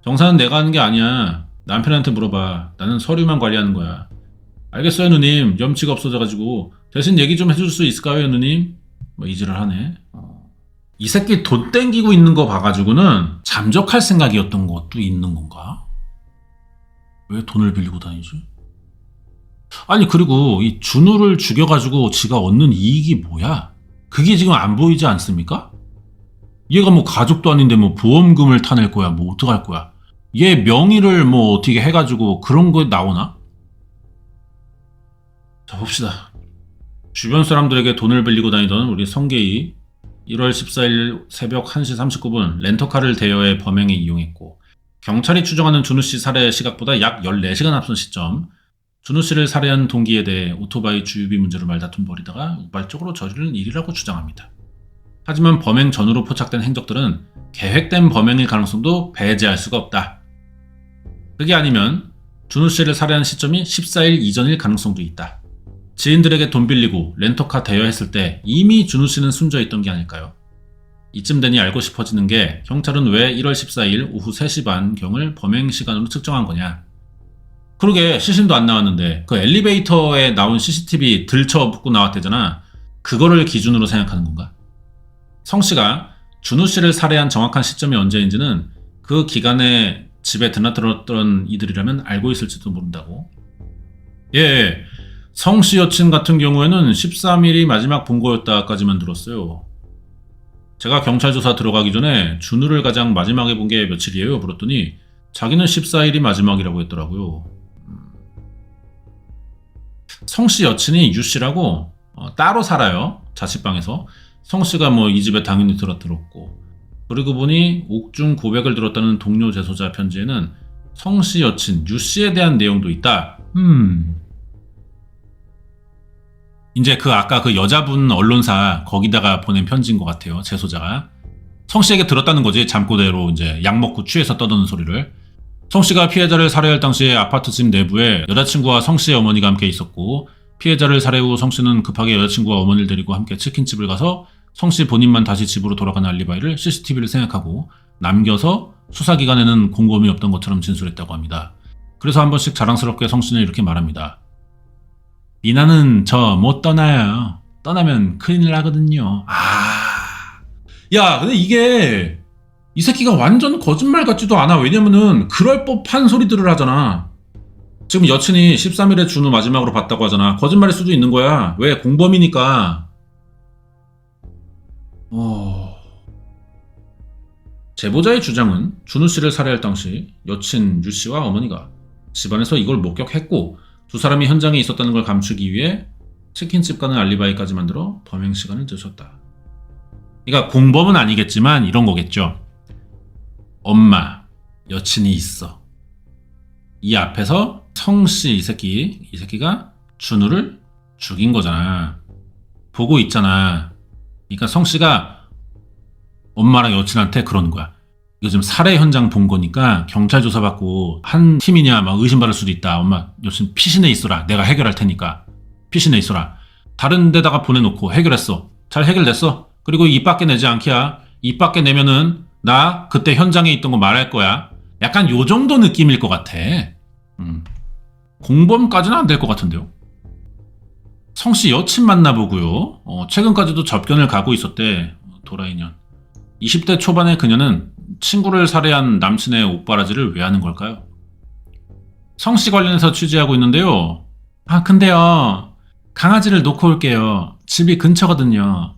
정산은 내가 하는 게 아니야. 남편한테 물어봐. 나는 서류만 관리하는 거야. 알겠어요, 누님. 염치가 없어져가지고 대신 얘기 좀 해줄 수 있을까요, 누님? 뭐 이지랄 하네. 이 새끼 돈 땡기고 있는 거 봐가지고는 잠적할 생각이었던 것도 있는 건가? 왜 돈을 빌리고 다니지? 아니, 그리고 이 준우를 죽여가지고 지가 얻는 이익이 뭐야? 그게 지금 안 보이지 않습니까? 얘가 뭐 가족도 아닌데 뭐 보험금을 타낼 거야, 뭐 어떡할 거야? 얘 명의를 뭐 어떻게 해가지고 그런 거 나오나? 자, 봅시다. 주변 사람들에게 돈을 빌리고 다니던 우리 성계희 1월 14일 새벽 1시 39분 렌터카를 대여해 범행에 이용했고, 경찰이 추정하는 준우씨 살해 시각보다 약 14시간 앞선 시점 준우씨를 살해한 동기에 대해 오토바이 주유비 문제로 말다툼 벌이다가 우발적으로 저지른 일이라고 주장합니다. 하지만 범행 전후로 포착된 행적들은 계획된 범행일 가능성도 배제할 수가 없다. 그게 아니면 준우씨를 살해한 시점이 14일 이전일 가능성도 있다. 지인들에게 돈 빌리고 렌터카 대여했을 때 이미 준우씨는 숨져 있던 게 아닐까요? 이쯤 되니 알고 싶어지는 게, 경찰은 왜 1월 14일 오후 3시 반경을 범행 시간으로 측정한 거냐? 그러게, 시신도 안 나왔는데 그 엘리베이터에 나온 CCTV 들쳐붙고 나왔대잖아. 그거를 기준으로 생각하는 건가? 성씨가 준우씨를 살해한 정확한 시점이 언제인지는 그 기간에 집에 드나들었던 이들이라면 알고 있을지도 모른다고. 예. 성씨 여친 같은 경우에는 13일이 마지막 본 거였다까지만 들었어요. 제가 경찰 조사 들어가기 전에 준우를 가장 마지막에 본 게 며칠이에요? 물었더니 자기는 14일이 마지막이라고 했더라고요. 성씨 여친이 유씨라고 따로 살아요. 자취방에서. 성씨가 뭐 이 집에 당연히 들었고, 그리고 보니 옥중 고백을 들었다는 동료 재소자 편지에는 성씨 여친 유씨에 대한 내용도 있다. 이제 아까 그 여자분 언론사 거기다가 보낸 편지인 것 같아요. 재소자가. 성씨에게 들었다는 거지. 잠꼬대로 이제 약 먹고 취해서 떠드는 소리를. 성씨가 피해자를 살해할 당시에 아파트 집 내부에 여자친구와 성씨의 어머니가 함께 있었고, 피해자를 살해 후 성씨는 급하게 여자친구와 어머니를 데리고 함께 치킨집을 가서 성씨 본인만 다시 집으로 돌아가는 알리바이를 CCTV를 생략하고 남겨서 수사기관에는 공범이 없던 것처럼 진술했다고 합니다. 그래서 한 번씩 자랑스럽게 성씨는 이렇게 말합니다. 미나는 저 못 떠나요. 떠나면 큰일 나거든요. 야, 근데 이게 이 새끼가 완전 거짓말 같지도 않아. 왜냐면은 그럴 법한 소리들을 하잖아. 지금 여친이 13일에 준우 마지막으로 봤다고 하잖아. 거짓말일 수도 있는 거야. 왜? 공범이니까. 제보자의 주장은 준우 씨를 살해할 당시 여친 유 씨와 어머니가 집안에서 이걸 목격했고 두 사람이 현장에 있었다는 걸 감추기 위해 치킨집 가는 알리바이까지 만들어 범행 시간을 늦췄다. 그러니까 공범은 아니겠지만 이런 거겠죠. 엄마, 여친이 있어. 이 앞에서 성씨 이 새끼가 준우를 죽인 거잖아. 보고 있잖아. 그러니까 성씨가 엄마랑 여친한테 그러는 거야. 이거 지금 살해 현장 본 거니까 경찰 조사받고 한 팀이냐 막 의심받을 수도 있다. 엄마, 여친 피신해 있어라. 내가 해결할 테니까. 피신해 있어라. 다른 데다가 보내놓고 해결했어. 잘 해결됐어. 그리고 입 밖에 내지 않기야. 입 밖에 내면은 나 그때 현장에 있던 거 말할 거야. 약간 요 정도 느낌일 것 같아. 공범까지는 안 될 것 같은데요. 성씨 여친 만나보고요. 최근까지도 접견을 가고 있었대. 도라이년. 20대 초반의 그녀는 친구를 살해한 남친의 옥바라지를 왜 하는 걸까요? 성씨 관련해서 취재하고 있는데요. 근데요. 강아지를 놓고 올게요. 집이 근처거든요.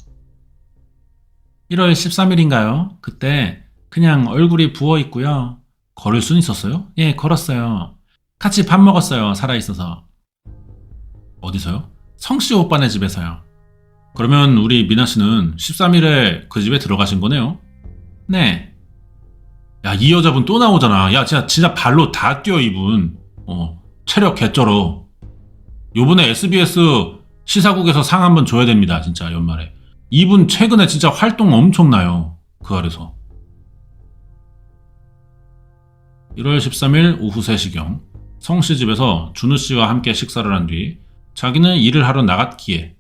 1월 13일인가요? 그때 그냥 얼굴이 부어있고요. 걸을 순 있었어요? 예, 걸었어요. 같이 밥 먹었어요. 살아있어서. 어디서요? 성씨 오빠네 집에서요. 그러면 우리 미나씨는 13일에 그 집에 들어가신 거네요? 네. 야, 이 여자분 또 나오잖아. 야, 진짜 발로 다 뛰어, 이분. 체력 개쩔어. 요번에 SBS 시사국에서 상 한번 줘야 됩니다. 진짜 연말에. 이분 최근에 진짜 활동 엄청나요. 그 아래서. 1월 13일 오후 3시경 성씨 집에서 준우씨와 함께 식사를 한 뒤 자기는 일을 하러 나갔기에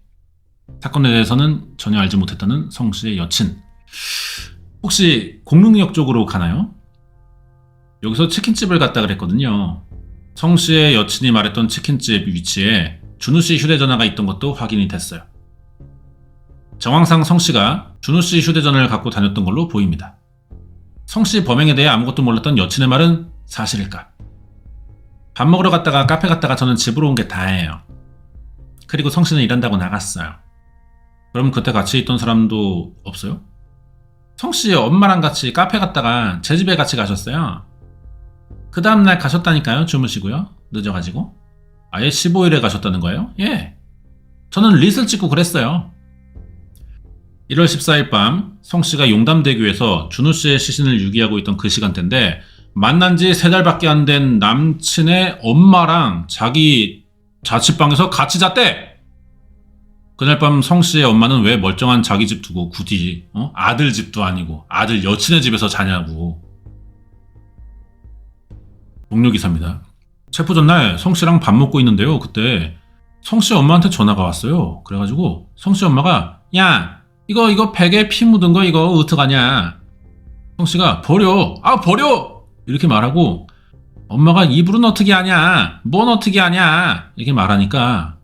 사건에 대해서는 전혀 알지 못했다는 성씨의 여친. 혹시 공릉역 쪽으로 가나요? 여기서 치킨집을 갔다 그랬거든요. 성씨의 여친이 말했던 치킨집 위치에 준우씨 휴대전화가 있던 것도 확인이 됐어요. 정황상 성씨가 준우씨 휴대전화를 갖고 다녔던 걸로 보입니다. 성씨 범행에 대해 아무것도 몰랐던 여친의 말은 사실일까? 밥 먹으러 갔다가 카페 갔다가 저는 집으로 온 게 다예요. 그리고 성씨는 일한다고 나갔어요. 그럼 그때 같이 있던 사람도 없어요? 성씨 엄마랑 같이 카페 갔다가 제 집에 같이 가셨어요. 그 다음날 가셨다니까요. 주무시고요. 늦어가지고. 아예 15일에 가셨다는 거예요? 예. 저는 릿을 찍고 그랬어요. 1월 14일 밤 성씨가 용담대교에서 준우씨의 시신을 유기하고 있던 그 시간대인데 만난 지 3달밖에 안 된 남친의 엄마랑 자기 자취방에서 같이 잤대. 그날 밤 성씨의 엄마는 왜 멀쩡한 자기 집 두고 굳이 아들 집도 아니고 아들 여친의 집에서 자냐고. 동료기사입니다. 체포 전날 성씨랑 밥 먹고 있는데요. 그때 성씨 엄마한테 전화가 왔어요. 그래가지고 성씨 엄마가 야 이거 베개에 피 묻은 거 이거 어떡하냐. 성씨가 버려. 버려. 이렇게 말하고 엄마가 이불은 어떻게 하냐. 뭔 어떻게 하냐. 이렇게 말하니까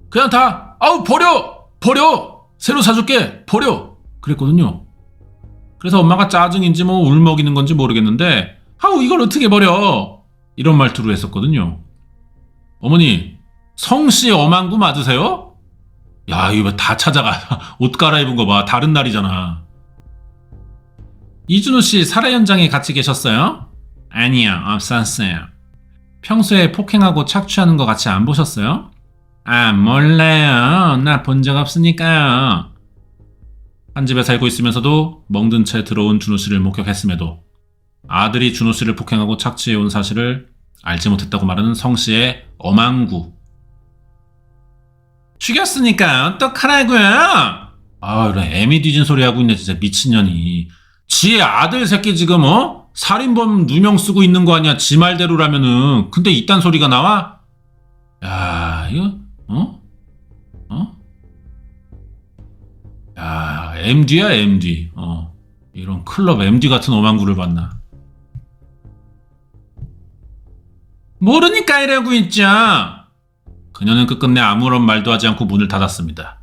그냥 다 버려. 새로 사줄게. 버려. 그랬거든요. 그래서 엄마가 짜증인지 뭐 울먹이는 건지 모르겠는데 이걸 어떻게 버려. 이런 말투로 했었거든요. 어머니 성씨 어망구 맞으세요? 야, 이거 다 찾아가. 옷 갈아입은 거 봐. 다른 날이잖아. 이준호 씨 살해 현장에 같이 계셨어요? 아니요, 없었어요. 평소에 폭행하고 착취하는 거 같이 안 보셨어요? 아, 몰라요. 나 본 적 없으니까요. 한 집에 살고 있으면서도 멍든 채 들어온 준호 씨를 목격했음에도 아들이 준호 씨를 폭행하고 착취해온 사실을 알지 못했다고 말하는 성 씨의 어망구. 죽였으니까 어떡하라고요? 아, 이래 애미 뒤진 소리 하고 있네, 진짜 미친년이. 지의 아들 새끼 지금 살인범 누명 쓰고 있는 거 아니야, 지 말대로라면은. 근데 이딴 소리가 나와? 야, 이거 야, MD야 MD. 이런 클럽 MD 같은 어망구를 봤나. 모르니까 이러고 있죠. 그녀는 끝끝내 아무런 말도 하지 않고 문을 닫았습니다.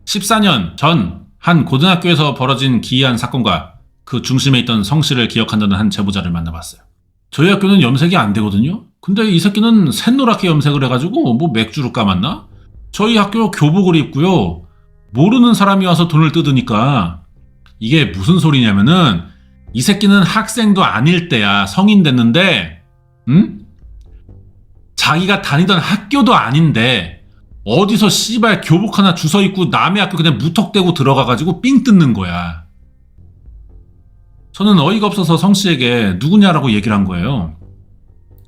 14년 전 한 고등학교에서 벌어진 기이한 사건과 그 중심에 있던 성씨를 기억한다는 한 제보자를 만나봤어요. 저희 학교는 염색이 안 되거든요. 근데 이 새끼는 샛노랗게 염색을 해가지고 뭐 맥주를 까봤나? 저희 학교 교복을 입고요. 모르는 사람이 와서 돈을 뜯으니까 이게 무슨 소리냐면은 이 새끼는 학생도 아닐 때야 성인 됐는데 자기가 다니던 학교도 아닌데 어디서 씨발 교복 하나 주워 입고 남의 학교 그냥 무턱대고 들어가가지고 삥 뜯는 거야. 저는 어이가 없어서 성씨에게 누구냐라고 얘기를 한 거예요.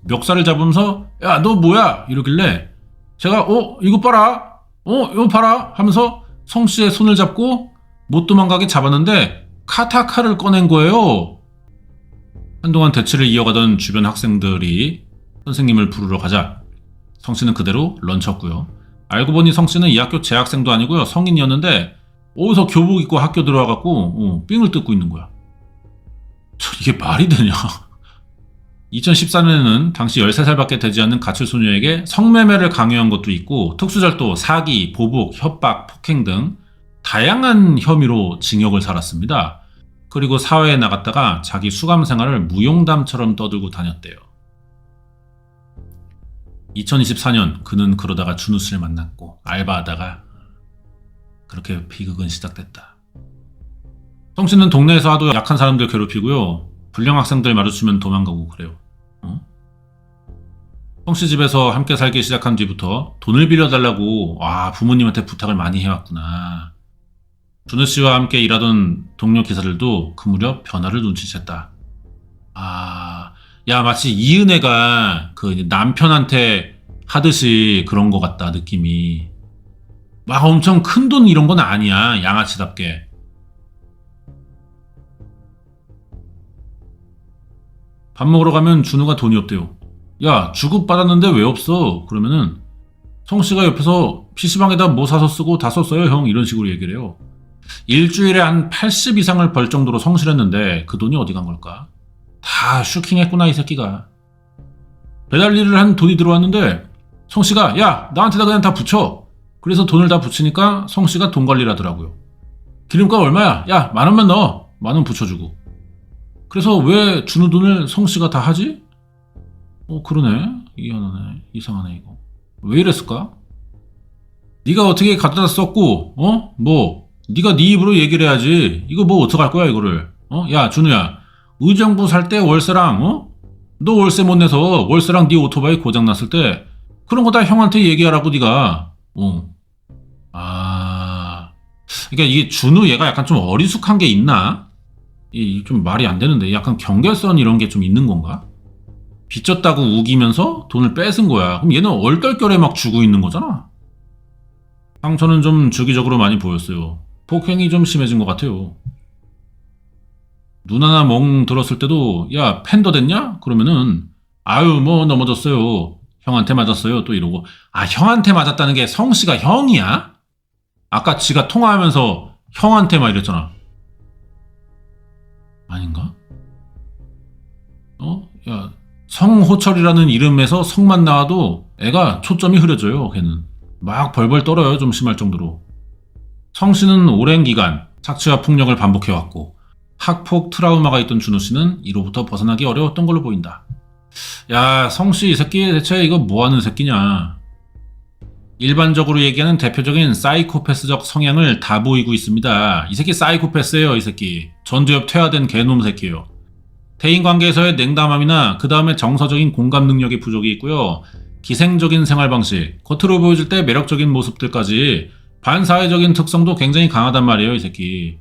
멱살을 잡으면서 야, 너 뭐야? 이러길래 제가 이거 봐라. 이거 봐라 하면서 성씨의 손을 잡고 못 도망가게 잡았는데 카타카를 꺼낸 거예요. 한동안 대치를 이어가던 주변 학생들이 선생님을 부르러 가자 성씨는 그대로 런쳤고요. 알고 보니 성씨는 이 학교 재학생도 아니고요. 성인이었는데 어디서 교복 입고 학교 들어와갖고 삥을 뜯고 있는 거야. 이게 말이 되냐. 2014년에는 당시 13살밖에 되지 않는 가출소녀에게 성매매를 강요한 것도 있고 특수절도, 사기, 보복, 협박, 폭행 등 다양한 혐의로 징역을 살았습니다. 그리고 사회에 나갔다가 자기 수감생활을 무용담처럼 떠들고 다녔대요. 2024년 그는 그러다가 준우 씨를 만났고 알바하다가 그렇게 비극은 시작됐다. 성씨는 동네에서 하도 약한 사람들 괴롭히고요. 불량 학생들 마주치면 도망가고 그래요. 성씨 집에서 함께 살기 시작한 뒤부터 돈을 빌려달라고 부모님한테 부탁을 많이 해왔구나. 준우 씨와 함께 일하던 동료 기사들도 그 무렵 변화를 눈치챘다. 야, 마치 이은혜가 그 남편한테 하듯이 그런 것 같다, 느낌이. 막 엄청 큰 돈 이런 건 아니야, 양아치답게. 밥 먹으러 가면 준우가 돈이 없대요. 야, 주급받았는데 왜 없어? 그러면은 성씨가 옆에서 PC방에다 뭐 사서 쓰고 다 썼어요, 형. 이런 식으로 얘기를 해요. 일주일에 한 80 이상을 벌 정도로 성실했는데 그 돈이 어디 간 걸까? 다 슈킹했구나, 이 새끼가. 배달 일을 한 돈이 들어왔는데 성씨가 야, 나한테다 그냥 다 붙여. 그래서 돈을 다 붙이니까 성씨가 돈 관리를 하더라고요. 기름값 얼마야? 야, 10,000원만 넣어. 10,000원 붙여주고. 그래서 왜 준우 돈을 성씨가 다 하지? 그러네. 이해하네. 이상하네, 이거. 왜 이랬을까? 네가 어떻게 갖다 썼고 네가 네 입으로 얘기를 해야지. 이거 뭐 어떡할 거야, 이거를. 야, 준우야. 의정부 살 때 월세랑 너 월세 못 내서 월세랑 네 오토바이 고장났을 때 그런 거 다 형한테 얘기하라고, 네가. 그러니까 이게 준우 얘가 약간 좀 어리숙한 게 있나? 좀 말이 안 되는데 약간 경계선 이런 게 좀 있는 건가? 빚졌다고 우기면서 돈을 뺏은 거야. 그럼 얘는 얼떨결에 막 주고 있는 거잖아. 상처는 좀 주기적으로 많이 보였어요. 폭행이 좀 심해진 것 같아요. 눈 하나 멍 들었을 때도 야, 팬더 됐냐? 그러면은 뭐 넘어졌어요. 형한테 맞았어요. 또 이러고. 형한테 맞았다는 게 성씨가 형이야? 아까 지가 통화하면서 형한테 막 이랬잖아. 아닌가? 야, 성호철이라는 이름에서 성만 나와도 애가 초점이 흐려져요. 걔는 막 벌벌 떨어요. 좀 심할 정도로. 성씨는 오랜 기간 착취와 폭력을 반복해왔고 학폭 트라우마가 있던 준우 씨는 이로부터 벗어나기 어려웠던 걸로 보인다. 야, 성씨 이 새끼 대체 이거 뭐하는 새끼냐. 일반적으로 얘기하는 대표적인 사이코패스적 성향을 다 보이고 있습니다. 이 새끼 사이코패스예요, 이 새끼. 전두엽 퇴화된 개놈 새끼예요. 대인관계에서의 냉담함이나 그 다음에 정서적인 공감 능력의 부족이 있고요. 기생적인 생활 방식, 겉으로 보여줄 때 매력적인 모습들까지 반사회적인 특성도 굉장히 강하단 말이에요, 이 새끼.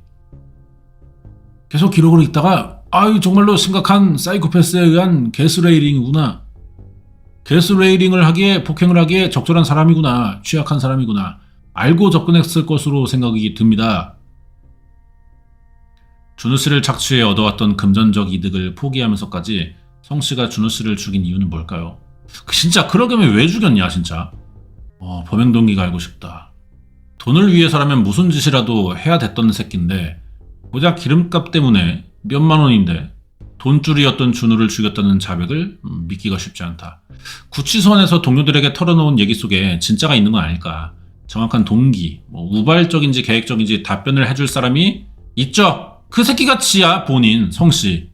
계속 기록을 읽다가 아유 정말로 심각한 사이코패스에 의한 게스레이링이구나. 게스레이링을 하기에 폭행을 하기에 적절한 사람이구나. 취약한 사람이구나. 알고 접근했을 것으로 생각이 듭니다. 준우 씨를 착취해 얻어왔던 금전적 이득을 포기하면서까지 성 씨가 준우 씨를 죽인 이유는 뭘까요? 진짜 그러려면 왜 죽였냐 진짜. 범행 동기가 알고 싶다. 돈을 위해서라면 무슨 짓이라도 해야 됐던 새끼인데 고작 기름값 때문에 몇만 원인데 돈줄이었던 준우를 죽였다는 자백을 믿기가 쉽지 않다. 구치소안에서 동료들에게 털어놓은 얘기 속에 진짜가 있는 건 아닐까. 정확한 동기, 우발적인지 계획적인지 답변을 해줄 사람이 있죠. 그 새끼가 지야 본인 성씨.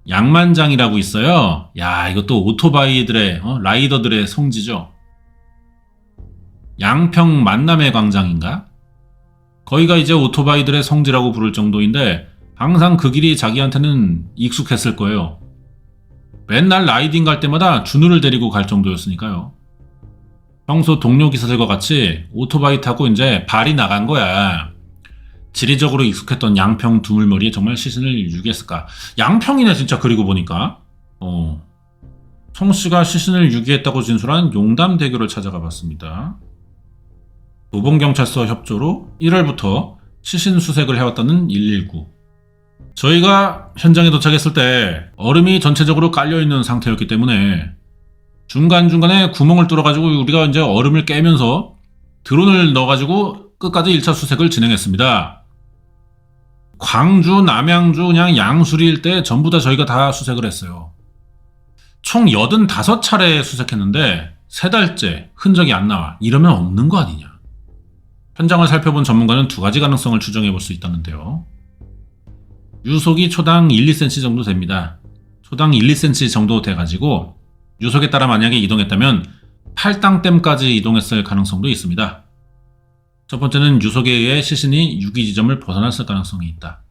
양만장이라고 있어요. 야 이것도 오토바이들의 라이더들의 성지죠. 양평 만남의 광장인가? 거기가 이제 오토바이들의 성지라고 부를 정도인데 항상 그 길이 자기한테는 익숙했을 거예요. 맨날 라이딩 갈 때마다 준우를 데리고 갈 정도였으니까요. 평소 동료 기사들과 같이 오토바이 타고 이제 발이 나간 거야. 지리적으로 익숙했던 양평 두물머리에 정말 시신을 유기했을까? 양평이네 진짜. 그리고 보니까 성씨가 시신을 유기했다고 진술한 용담대교를 찾아가 봤습니다. 도봉경찰서 협조로 1월부터 시신 수색을 해왔다는 119. 저희가 현장에 도착했을 때 얼음이 전체적으로 깔려있는 상태였기 때문에 중간중간에 구멍을 뚫어가지고 우리가 이제 얼음을 깨면서 드론을 넣어가지고 끝까지 1차 수색을 진행했습니다. 광주, 남양주, 그냥 양수리 일대 전부 다 저희가 다 수색을 했어요. 총 85차례 수색했는데 3달째 흔적이 안 나와. 이러면 없는 거 아니냐. 현장을 살펴본 전문가는 2가지 가능성을 추정해 볼 수 있다는데요. 유속이 초당 1, 2cm 정도 됩니다. 초당 1, 2cm 정도 돼가지고 유속에 따라 만약에 이동했다면 팔당댐까지 이동했을 가능성도 있습니다. 첫 번째는 유속에 의해 시신이 유기 지점을 벗어났을 가능성이 있다.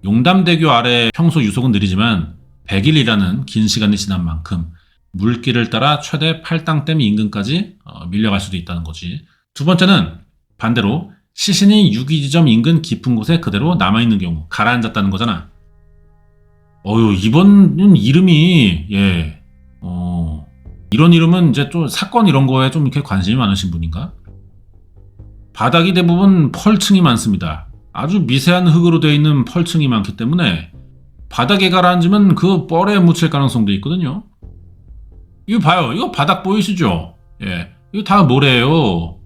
용담대교 아래 평소 유속은 느리지만 100일이라는 긴 시간이 지난 만큼 물길을 따라 최대 팔당댐 인근까지 밀려갈 수도 있다는 거지. 두 번째는 반대로 시신이 유기 지점 인근 깊은 곳에 그대로 남아있는 경우, 가라앉았다는 거잖아. 이번 이름이 이런 이름은 이제 또 사건 이런 거에 좀 이렇게 관심이 많으신 분인가? 바닥이 대부분 펄층이 많습니다. 아주 미세한 흙으로 되어 있는 펄층이 많기 때문에 바닥에 가라앉으면 그 뻘에 묻힐 가능성도 있거든요. 이거 봐요. 이거 바닥 보이시죠? 이거 다 모래예요.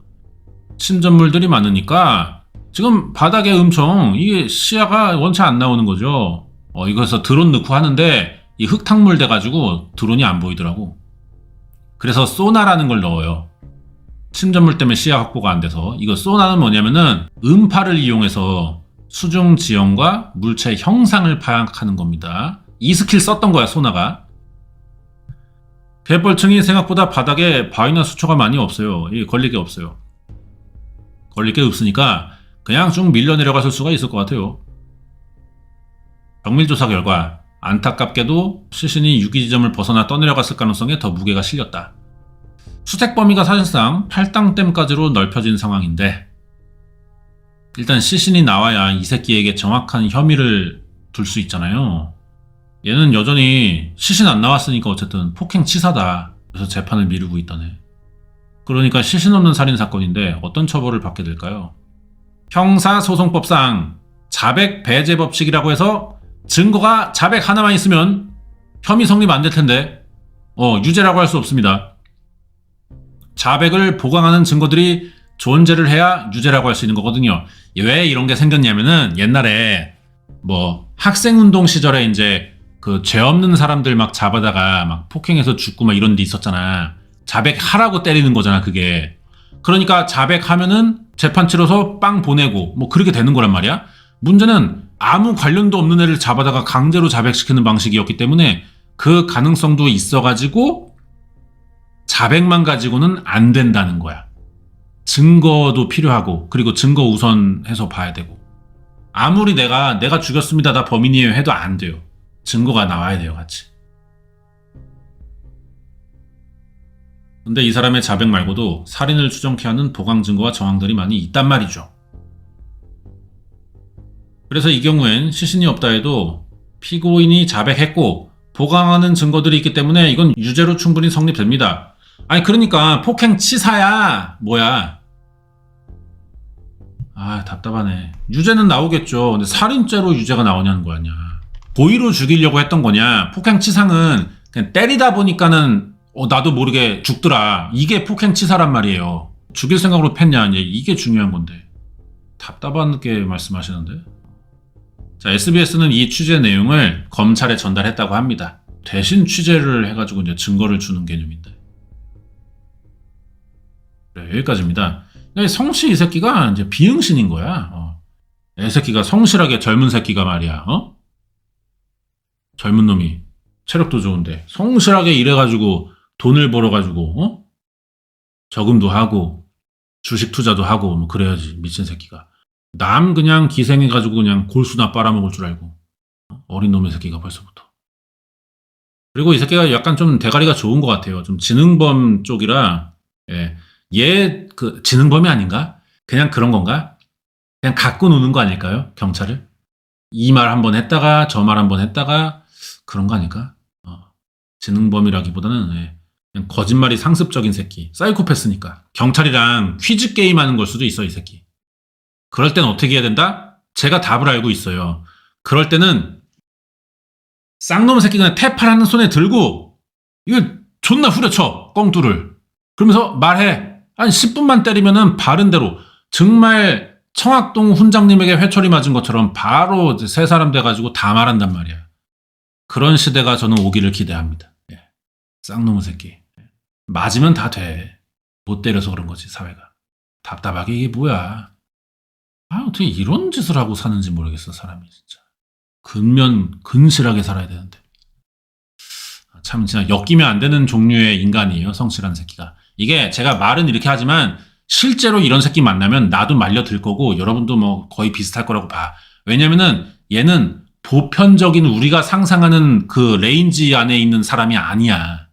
침전물들이 많으니까 지금 바닥에 엄청 이게 시야가 원체 안 나오는 거죠. 이거에서 드론 넣고 하는데 이 흙탕물 돼가지고 드론이 안 보이더라고. 그래서 소나라는 걸 넣어요. 침전물 때문에 시야 확보가 안 돼서. 이거 소나는 뭐냐면은 음파를 이용해서 수중 지형과 물체 형상을 파악하는 겁니다. 이 스킬 썼던 거야 소나가. 갯벌층이 생각보다 바닥에 바위나 수초가 많이 없어요. 이게 걸릴 게 없어요. 걸릴 게 없으니까 그냥 쭉 밀려 내려갔을 수가 있을 것 같아요. 정밀조사 결과 안타깝게도 시신이 유기 지점을 벗어나 떠내려갔을 가능성에 더 무게가 실렸다. 수색 범위가 사실상 팔당댐까지로 넓혀진 상황인데 일단 시신이 나와야 이 새끼에게 정확한 혐의를 둘 수 있잖아요. 얘는 여전히 시신 안 나왔으니까 어쨌든 폭행치사다. 그래서 재판을 미루고 있다네. 그러니까 시신 없는 살인사건인데 어떤 처벌을 받게 될까요? 형사소송법상 자백 배제 법칙이라고 해서 증거가 자백 하나만 있으면 혐의 성립 안 될 텐데 유죄라고 할 수 없습니다. 자백을 보강하는 증거들이 존재를 해야 유죄라고 할 수 있는 거거든요. 왜 이런 게 생겼냐면은 옛날에 학생운동 시절에 이제 그 죄 없는 사람들 막 잡아다가 막 폭행해서 죽고 막 이런 데 있었잖아. 자백하라고 때리는 거잖아 그게. 그러니까 자백하면은 재판 치러서 빵 보내고 그렇게 되는 거란 말이야. 문제는 아무 관련도 없는 애를 잡아다가 강제로 자백시키는 방식이었기 때문에 그 가능성도 있어가지고 자백만 가지고는 안 된다는 거야. 증거도 필요하고, 그리고 증거 우선해서 봐야 되고. 아무리 내가 죽였습니다, 나 범인이에요 해도 안 돼요. 증거가 나와야 돼요, 같이. 근데 이 사람의 자백 말고도 살인을 추정케 하는 보강 증거와 정황들이 많이 있단 말이죠. 그래서 이 경우엔 시신이 없다 해도 피고인이 자백했고 보강하는 증거들이 있기 때문에 이건 유죄로 충분히 성립됩니다. 아니 그러니까 폭행치사야 뭐야. 아 답답하네. 유죄는 나오겠죠. 근데 살인죄로 유죄가 나오냐는 거 아니야. 고의로 죽이려고 했던 거냐. 폭행치상은 그냥 때리다 보니까는 나도 모르게 죽더라. 이게 폭행치사란 말이에요. 죽일 생각으로 팼냐. 이게 중요한 건데. 답답하게 말씀하시는데. 자, SBS는 이 취재 내용을 검찰에 전달했다고 합니다. 대신 취재를 해가지고 이제 증거를 주는 개념인데. 그래, 여기까지입니다. 성씨 이 새끼가 이제 비응신인 거야. 이 새끼가 성실하게 젊은 새끼가 말이야. 젊은 놈이 체력도 좋은데 성실하게 일해가지고 돈을 벌어가지고 저금도 하고 주식 투자도 하고 뭐 그래야지 미친 새끼가. 남 그냥 기생해가지고 그냥 골수나 빨아먹을 줄 알고. 어린 놈의 새끼가 벌써부터. 그리고 이 새끼가 약간 좀 대가리가 좋은 것 같아요. 좀 지능범 쪽이라 얘 그 지능범이 아닌가? 그냥 그런 건가? 그냥 갖고 노는 거 아닐까요? 경찰을? 이 말 한 번 했다가 저 말 한 번 했다가 그런 거 아닐까? 지능범이라기보다는 그냥 거짓말이 상습적인 새끼. 사이코패스니까. 경찰이랑 퀴즈 게임 하는 걸 수도 있어 이 새끼. 그럴 땐 어떻게 해야 된다? 제가 답을 알고 있어요. 그럴 때는 쌍놈 새끼 그냥 태팔하는 손에 들고 이거 존나 후려쳐 꽁투를. 그러면서 말해. 한 10분만 때리면은 바른 대로 정말 청학동 훈장님에게 회초리 맞은 것처럼 바로 세 사람 돼가지고 다 말한단 말이야. 그런 시대가 저는 오기를 기대합니다. 쌍놈의 새끼. 맞으면 다 돼. 못 때려서 그런 거지 사회가. 답답하게 이게 뭐야. 어떻게 이런 짓을 하고 사는지 모르겠어 사람이 진짜. 근실하게 살아야 되는데. 참 진짜 엮이면 안 되는 종류의 인간이에요 성실한 새끼가. 이게 제가 말은 이렇게 하지만 실제로 이런 새끼 만나면 나도 말려들 거고 여러분도 뭐 거의 비슷할 거라고 봐. 왜냐면은 얘는 보편적인 우리가 상상하는 그 레인지 안에 있는 사람이 아니야.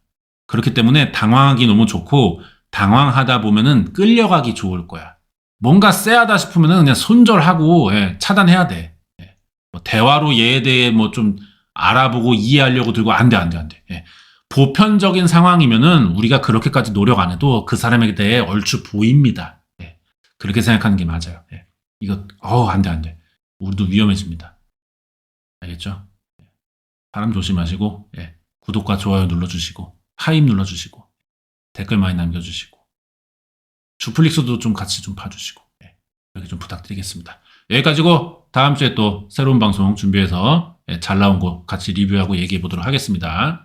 그렇기 때문에 당황하기 너무 좋고 당황하다 보면은 끌려가기 좋을 거야. 뭔가 쎄하다 싶으면은 그냥 손절하고 차단해야 돼. 뭐 대화로 얘에 대해 뭐 좀 알아보고 이해하려고 들고 안 돼. 보편적인 상황이면은 우리가 그렇게까지 노력 안 해도 그 사람에 대해 얼추 보입니다. 그렇게 생각하는 게 맞아요. 이거 안 돼. 우리도 위험해집니다. 알겠죠? 사람 조심하시고 구독과 좋아요 눌러주시고 하임 눌러주시고 댓글 많이 남겨주시고 주플릭스도 좀 같이 좀 봐주시고 이렇게 좀 부탁드리겠습니다. 여기까지고 다음 주에 또 새로운 방송 준비해서 잘 나온 거 같이 리뷰하고 얘기해 보도록 하겠습니다.